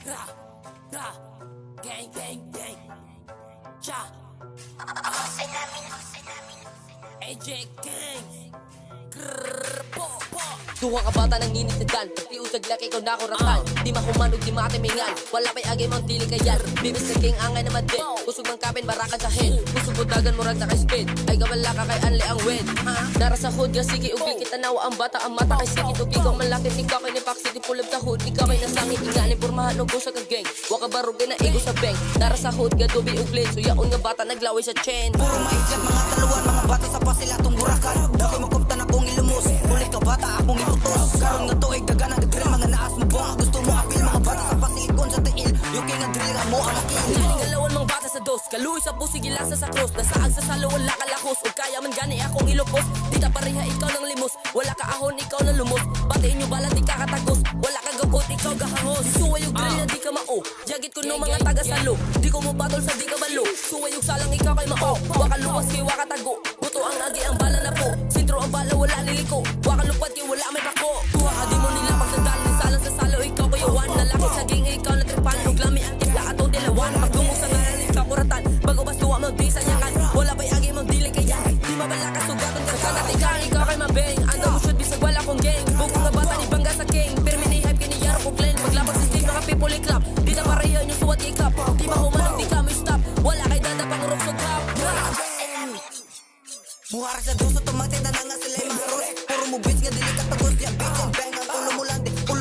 Ra, ra, gang, gang, gang. Cha. AJ Gang. Grrrr, po, po. Duha ka bata nang initidan, pati usag laki ko na kuratan. Di mahumanog, di matimingan, wala pa'y agay mong dili kayan. Bibis na king angay na madin, usog ng kapin barakan sa head. Usog budagan mo rag na kay speed, ay gawala ka kay anli ang wed. Dara sa hood, sige ugli kita nawa ang bata. Ang mata kay sige tugi kang malakit. Ikaw kay ni Paxi, di pulab sa hood. Ikaw kay nasangit, inganin pormahan og sa kageng. Waka barugay na ego sa bank. Dara sa hood, gadubi uglin, suyaon nga bata naglaway sa chain. Puro maidlat mga taluan, mga bata sa pasilatong burakan. Daki makuptan akong ilumos, kulit ka bata akong iputos. Karon nga tuig dagan ang drill, mga naas mo buang. Gusto mo apil, mga bata sa pasilikon sa tiil. Yung king ang drill nga mo ang akil. Galing galawan mga bata sa dos, kaluoy sa pusi gilasa sa cross. Nasaag sa salo, wala ka lakos. Ug kaya man gani akong ilupos. Di ta pareha ikaw ng limos, wala ka ahon, ikaw na lumos. Batiin nyo bala, di ka katagos. Wala ka gabot, ikaw gahangos. Suway yung drill na di ka mao. Jagit ko no mga taga salo. Di ko mo batol sa di ka balo. Suway yung salang ikaw kay mao. Waka luwas kay waka tago. Buto ang agi ang bala na po. Sintro ang bala, wala niliko. Waka lupad kay wala may bako. Kuha ka di mo nila pagsadal. Salang sa salo, ikaw ba yawan. Lalaki sa ging, ikaw na tripan. Ug lami ang tipla atong dilawan. Pagdungog sa ngalan ikaw kuratan. Bago bastuwa magbisa nyakan. Wala pa'y agi mong dili kaya. Di mabala ka sugatan ka sa natigang. Ikaw kay mabeng. Ando mo should bisag wala kong gang. Bukong nga bata ni bangga sa king. Pero mini-hype kiniyaro ko clan. Paglapag sa stage mga people i clap. Di na pareha nyo suwat ikap. Di mahumanong di ka may stop. Wala kay dada pangurok sa top. Muhara sa doso, tumatay na nga sila yung maros. Puro mo bitch nga dili katagos. Ya bitch and bang ang ulo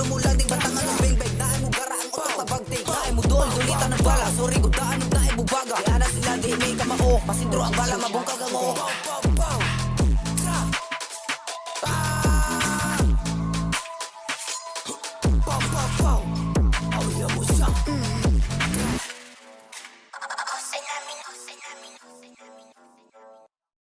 mo lang di batangan ng bang bang. Daan mo gara ang otak na bagtay. Daan mo doon, dulitan ng bala. Sorry ko daan mo daan mo baga. Di ana sila di may kamao. Masindro ang bala, mabungkag ang oo.